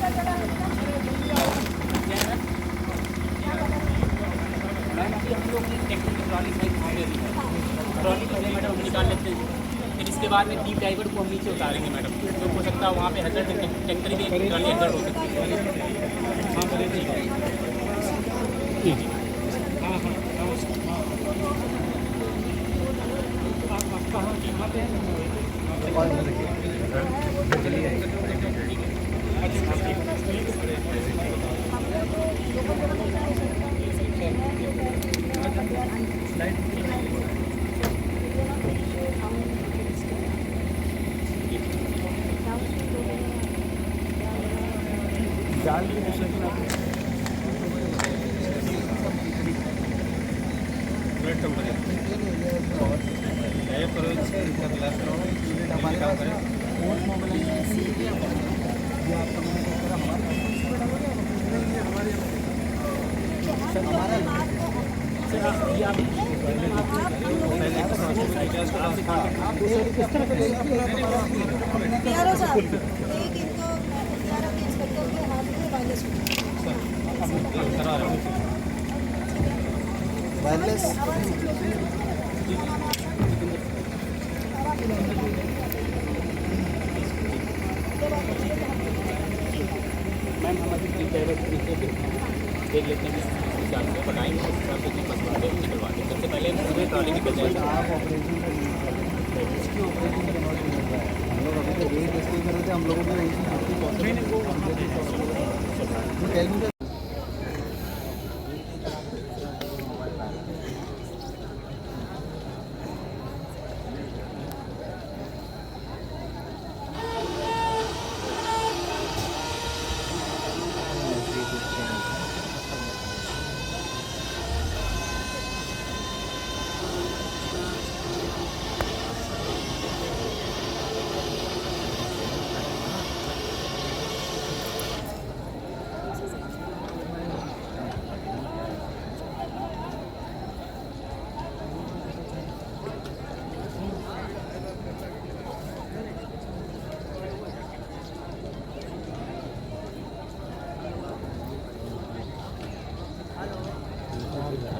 Trolley पहले madam हम निकाल लेते हैं, फिर इसके बाद में डीप डाइवर को हम नीचे उतारेंगे मैडम, तो हो सकता है वहाँ पे हजर टैंकर भी ट्रॉली अंदर हो सकती है। हाँ बोले ठीक है, ठीक है। हाँ हाँ आप कहाँ पे हैं? जाल की वायरलेस मैम हमारी देख लेते हैं हिसाब से बताएंगे, उस हिसाब से निकलवा दें। सबसे पहले पूरे ट्रॉली निकल जाएगी। आप ऑपरेशन इसकी ऑपरेशन हम लोग अभी तो रेट इसलिए कर रहे थे, हम लोगों को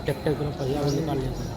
ट्रैक्टर को पहिया निकाल लेते हैं।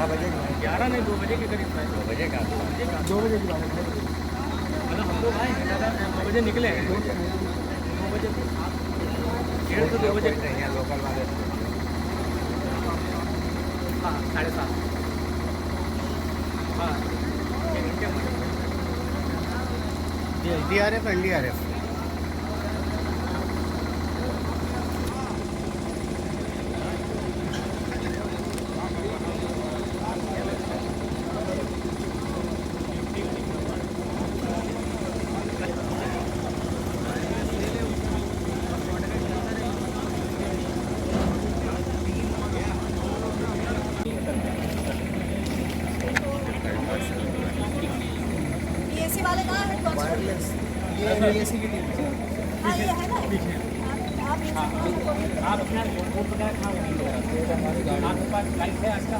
बजे 11 नहीं 2 बजे के करीब 2 बजे का 2 बजे की बात है। मतलब हम लोग आए 9 बजे निकले हैं, 2 बजे 1:30 से 2 बजे यहाँ लोकल वाले। हाँ 7:30। हाँ DRF NDRF वाले कहाँ है? वायरलेस ये एसी की टीम है। आप अपना रिपोर्ट वगैरह कहाँ होगी? आपके पास लाइट है आज का?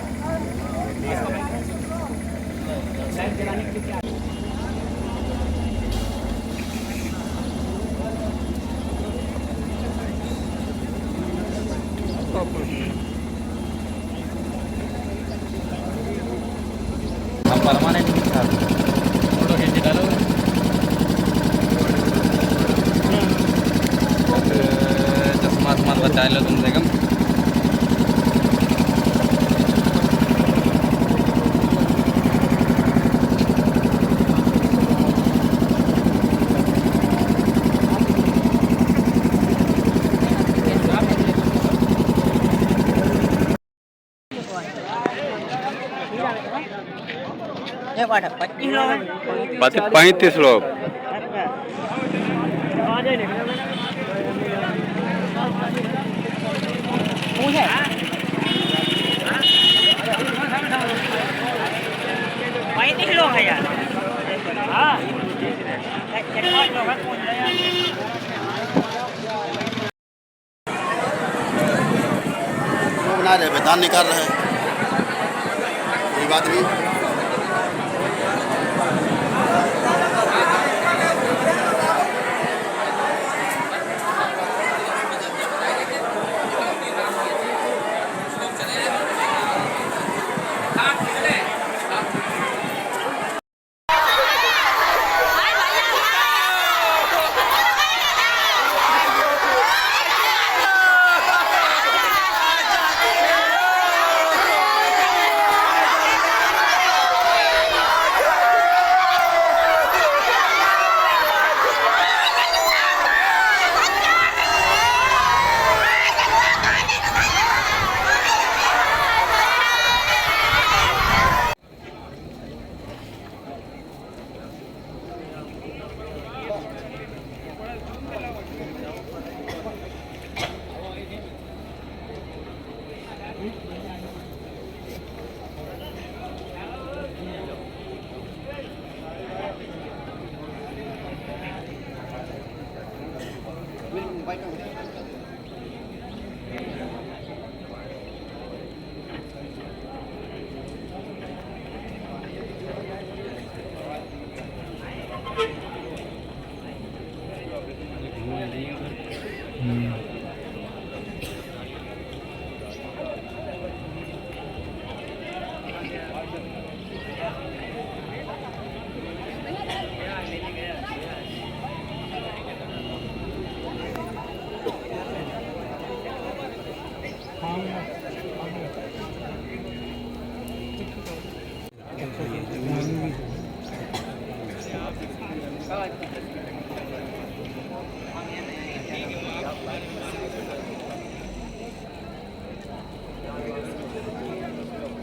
लाइट जलाने के लिए क्या? हम परमानेंट नहीं था फोटो खींच के डालो। चश्मा आसमान बचा लो तुम से कम ये वाटर 25 लोग हैं। 35 लोग पूछे 35 लोग हैं यार। हाँ 5 लोग हैं पूछ रहे हैं। बना रहे मैदान निकाल रहे हैं, कोई बात नहीं।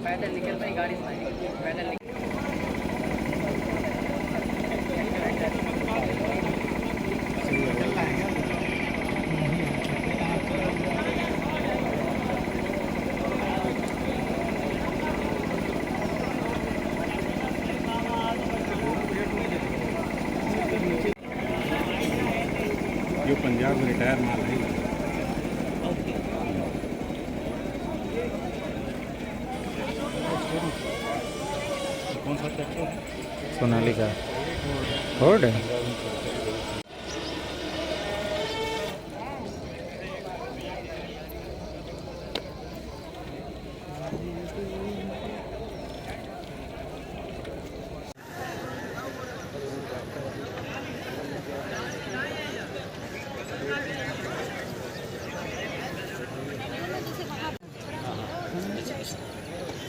पैदल निकल पाई गाड़ी से पैदल निकल। जो पंजाब में रिटायर माल है कौन सा ट्रैक्टर है? Sonalika Ford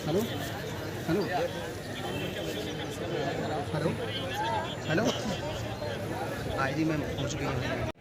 hello hello hello hello ID में पहुंच गई हूँ।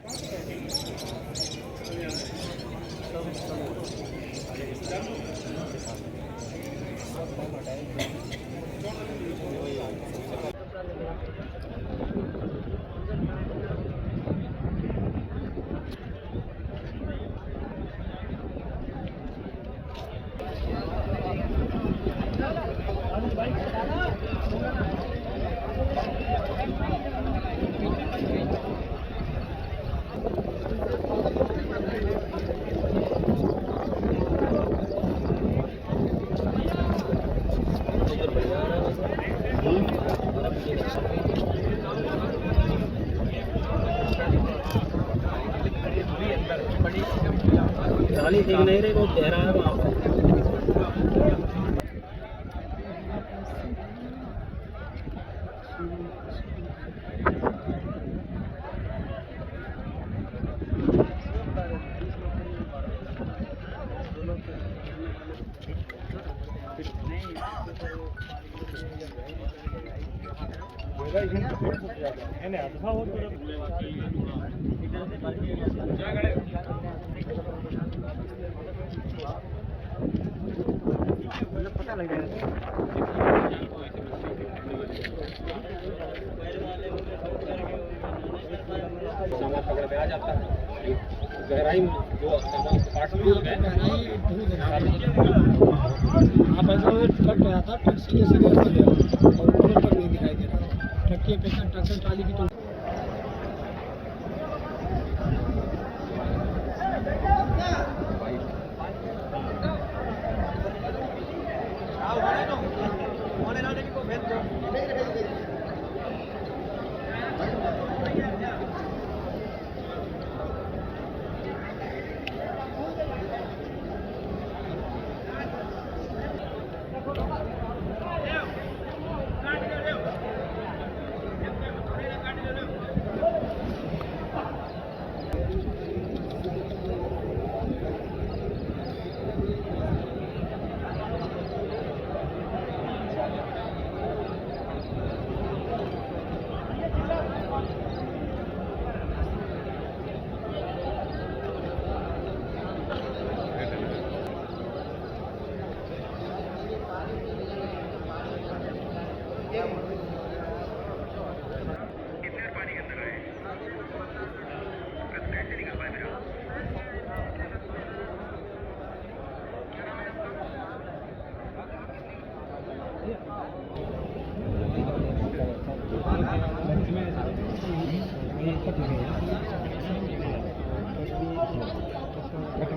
पानी दिख नहीं रही, बहुत गहरा है वहाँ पर। गहराई में जो पार्ट में आप ऐसा ट्रक गया था, ट्रक सीधे सीधे ऐसा गया और ऊपर ट्रक नहीं दिखाई दे रहा। ट्रक की अपेक्षा ट्रक ट्राली की तो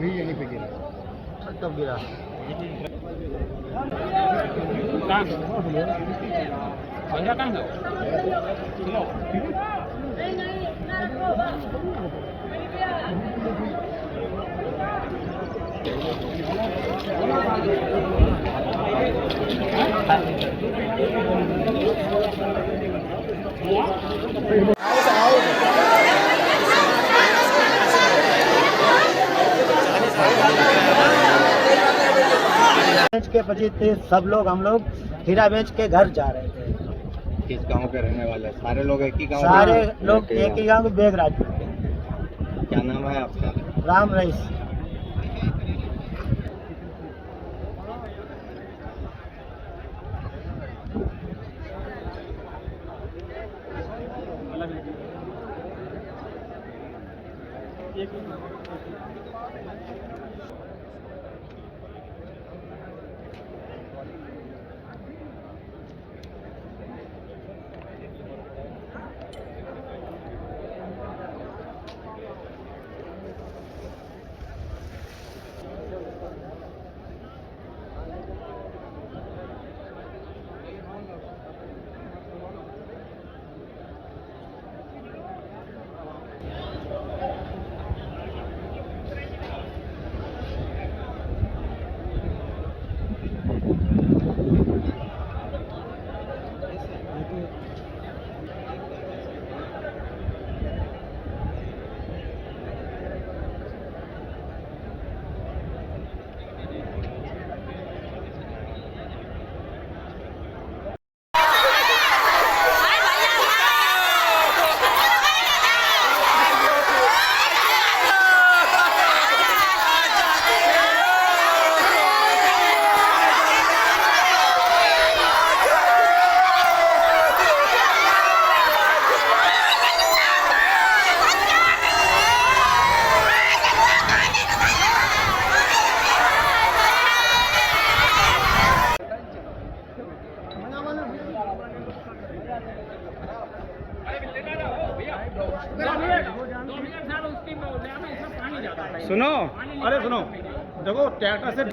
यहीं पे गिरा, तब गिरा। के बजे थे सब लोग, हम लोग हीरा बेच के घर जा रहे थे। किस गांव के रहने वाले? सारे लोग एक ही गांव? सारे लोग एक ही गांव के, बेगराज। क्या नाम है आपका? राम रईस। सुनो, अरे सुनो, देखो ट्रैक्टर से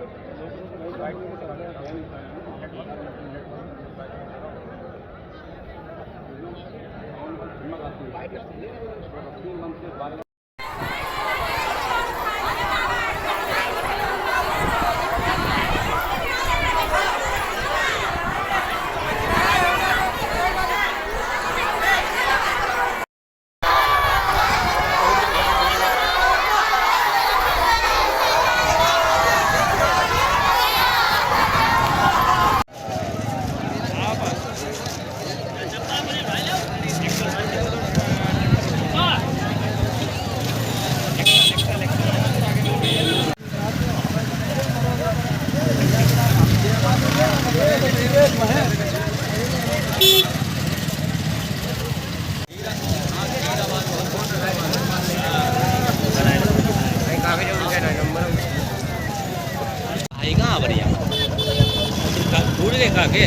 आगे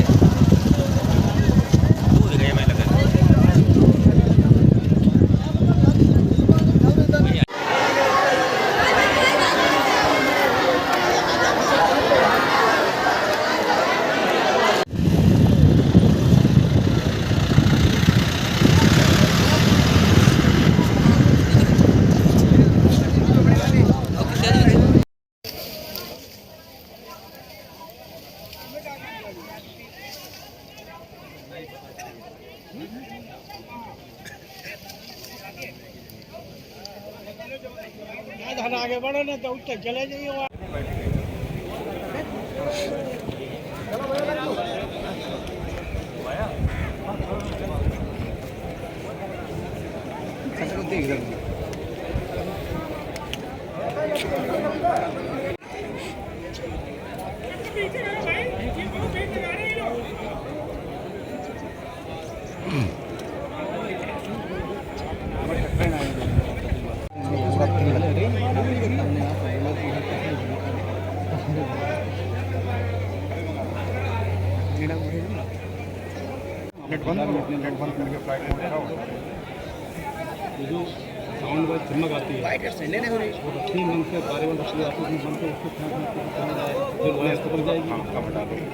दूर गए मैं लगा आगे बढ़ो ना तो उठ चले जाइए। जो साउंड वाइज चमक आती है वो रस्सी मन से बारे में रस्सी आती है मन से उसको पकड़ जाएगी।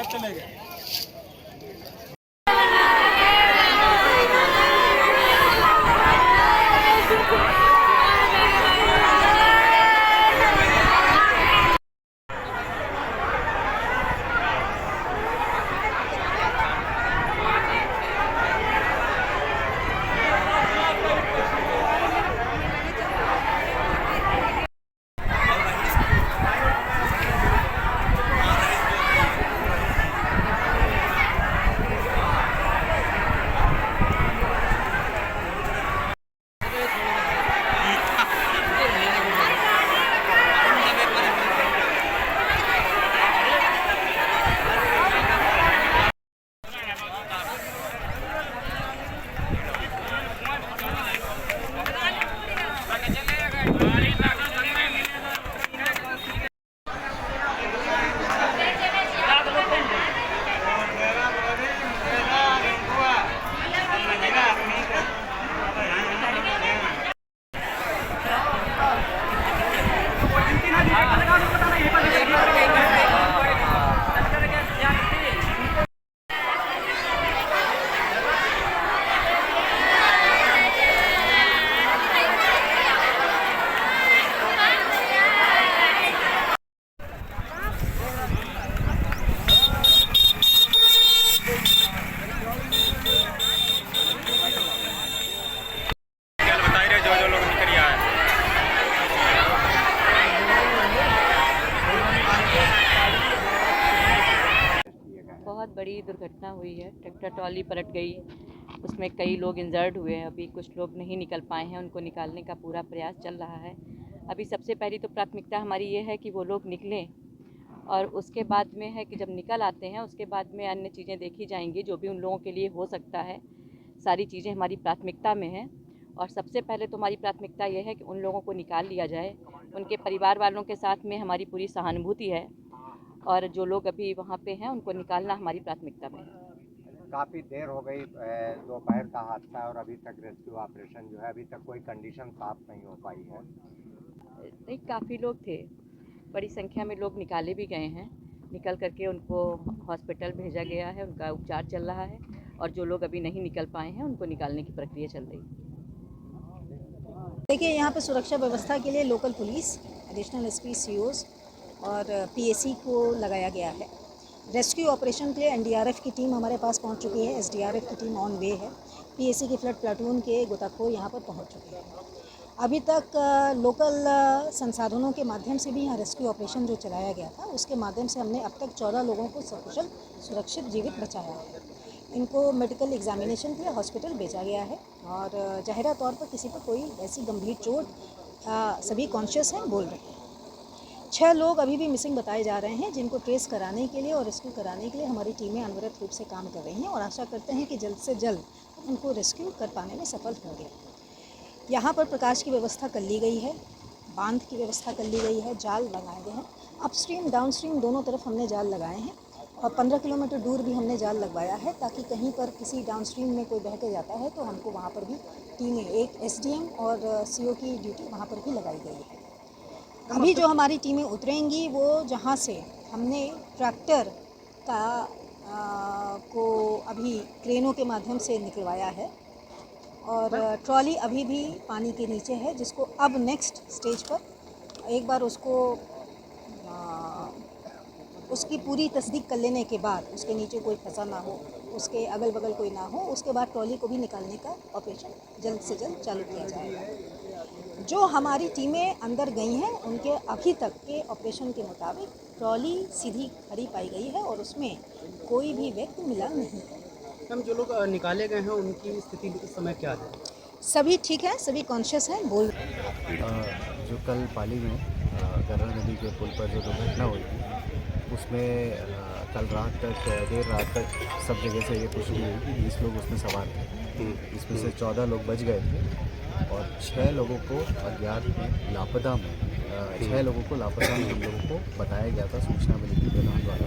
चले गए। बहुत बड़ी दुर्घटना हुई है। ट्रैक्टर ट्रॉली पलट गई, उसमें कई लोग इंजर्ड हुए हैं। अभी कुछ लोग नहीं निकल पाए हैं, उनको निकालने का पूरा प्रयास चल रहा है। अभी सबसे पहली तो प्राथमिकता हमारी ये है कि वो लोग निकलें, और उसके बाद में है कि जब निकल आते हैं उसके बाद में अन्य चीज़ें देखी जाएंगी जो भी उन लोगों के लिए हो सकता है। सारी चीज़ें हमारी प्राथमिकता में हैं, और सबसे पहले तो हमारी प्राथमिकता ये है कि उन लोगों को निकाल लिया जाए। उनके परिवार वालों के साथ में हमारी पूरी सहानुभूति है, और जो लोग अभी वहाँ पे हैं उनको निकालना हमारी प्राथमिकता में है। काफ़ी देर हो गई, दोपहर का हादसा है और अभी तक रेस्क्यू ऑपरेशन जो है अभी तक कोई कंडीशन साफ नहीं हो पाई है। नहीं, काफ़ी लोग थे, बड़ी संख्या में लोग निकाले भी गए हैं। निकल करके उनको हॉस्पिटल भेजा गया है, उनका उपचार चल रहा है, और जो लोग अभी नहीं निकल पाए हैं उनको निकालने की प्रक्रिया चल रही है। देखिए, यहाँ पे सुरक्षा व्यवस्था के लिए local police, additional SP, COs और पीएसी को लगाया गया है। रेस्क्यू ऑपरेशन के लिए एनडीआरएफ की टीम हमारे पास पहुँच चुकी है, एसडीआरएफ की टीम ऑन वे है, पीएसी की फ्लड प्लाटून के गोताखोर यहाँ पर पहुँच चुके हैं। अभी तक लोकल संसाधनों के माध्यम से भी यहाँ रेस्क्यू ऑपरेशन जो चलाया गया था, उसके माध्यम से हमने अब तक 14 लोगों को सकुशल सुरक्षित जीवित बचाया है। इनको मेडिकल एग्जामिनेशन के लिए हॉस्पिटल भेजा गया है और ज़ाहिरा तौर पर किसी पर कोई ऐसी गंभीर चोट, सभी कॉन्शियस हैं, बोल रहे हैं। 6 लोग अभी भी मिसिंग बताए जा रहे हैं, जिनको ट्रेस कराने के लिए और रेस्क्यू कराने के लिए हमारी टीमें अनवरत रूप से काम कर रही हैं और आशा करते हैं कि जल्द से जल्द उनको रेस्क्यू कर पाने में सफल होंगे। यहाँ पर प्रकाश की व्यवस्था कर ली गई है, बांध की व्यवस्था कर ली गई है, जाल लगाए गए हैं। अपस्ट्रीम डाउनस्ट्रीम दोनों तरफ हमने जाल लगाए हैं और 15 किलोमीटर दूर भी हमने जाल लगवाया है, ताकि कहीं पर किसी डाउनस्ट्रीम में कोई बह के जाता है तो हमको वहाँ पर भी टीमें, एक एसडीएम और सीओ की ड्यूटी वहाँ पर भी लगाई गई है। अभी जो हमारी टीमें उतरेंगी वो जहाँ से हमने ट्रैक्टर का को अभी क्रेनों के माध्यम से निकलवाया है और ट्रॉली अभी भी पानी के नीचे है, जिसको अब नेक्स्ट स्टेज पर एक बार उसकी पूरी तस्दीक कर लेने के बाद, उसके नीचे कोई फंसा ना हो, उसके अगल बगल कोई ना हो, उसके बाद ट्रॉली को भी निकालने का ऑपरेशन जल्द से जल्द चालू किया जाएगा। जो हमारी टीमें अंदर गई हैं उनके अभी तक के ऑपरेशन के मुताबिक ट्रॉली सीधी खड़ी पाई गई है और उसमें कोई भी व्यक्ति मिला नहीं है। हम जो लोग निकाले गए हैं उनकी स्थिति इस समय क्या है? सभी ठीक है, सभी कॉन्शियस हैं, बोल जो कल पाली में गरल नदी के पुल पर जो दुर्घटना हुई थी, उसमें कल रात तक, देर रात तक सब जगह से ये पुष्टि हुई कि 20 लोग उसमें सवार थे। इसमें से 14 लोग बच गए थे और 6 लोगों को अज्ञात में लापता में 6 लोगों को लापता में हम लोगों को बताया गया था, सूचना मिली थी प्रधान द्वारा।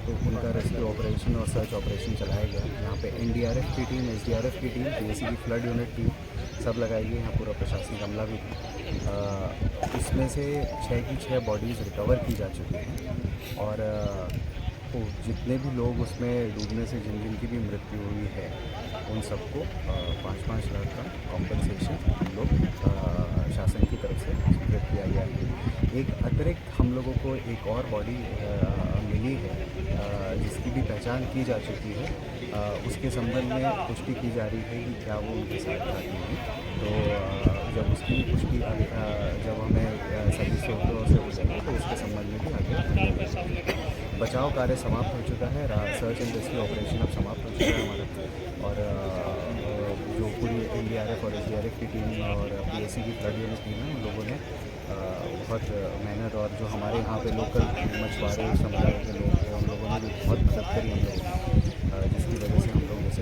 तो उनका रेस्क्यू ऑपरेशन और सर्च ऑपरेशन चलाया गया। यहाँ पे एनडीआरएफ की टीम, एसडीआरएफ की टीम, पीएसी की फ्लड यूनिट टीम सब लगाई गई। यहाँ पूरा प्रशासनिक अमला भी इसमें से 6 की 6 बॉडीज़ रिकवर की जा चुकी हैं और तो जितने भी लोग उसमें डूबने से जिनकी भी मृत्यु हुई है उन सबको 5-5 लाख का कॉम्पनसेशन हम लोग शासन की तरफ से स्वीकृत किया गया है। एक अतिरिक्त हम लोगों को एक और बॉडी मिली है जिसकी भी पहचान की जा चुकी है। उसके संबंध में पुष्टि की जा रही है कि क्या वो उनके साथ आती है। तो जब उसकी पुष्टि जब हमें सभी सूत्रों से हो जाएगी तो उसके संबंध में भी आगे बचाव कार्य समाप्त हो चुका है। सर्च एंड रेस्क्यू ऑपरेशन अब समाप्त हो चुका है हमारा और जो पूरी एनडीआरएफ और एसडीआरएफ की टीम और पीएसी की फ्लड यूनिट टीम है, उन लोगों ने बहुत मेहनत और जो हमारे यहाँ पे लोकल मछुआरे समुदाय के लोग हैं उन लोगों ने भी बहुत मदद करी हम लोग, जिसकी वजह से हम लोग जैसे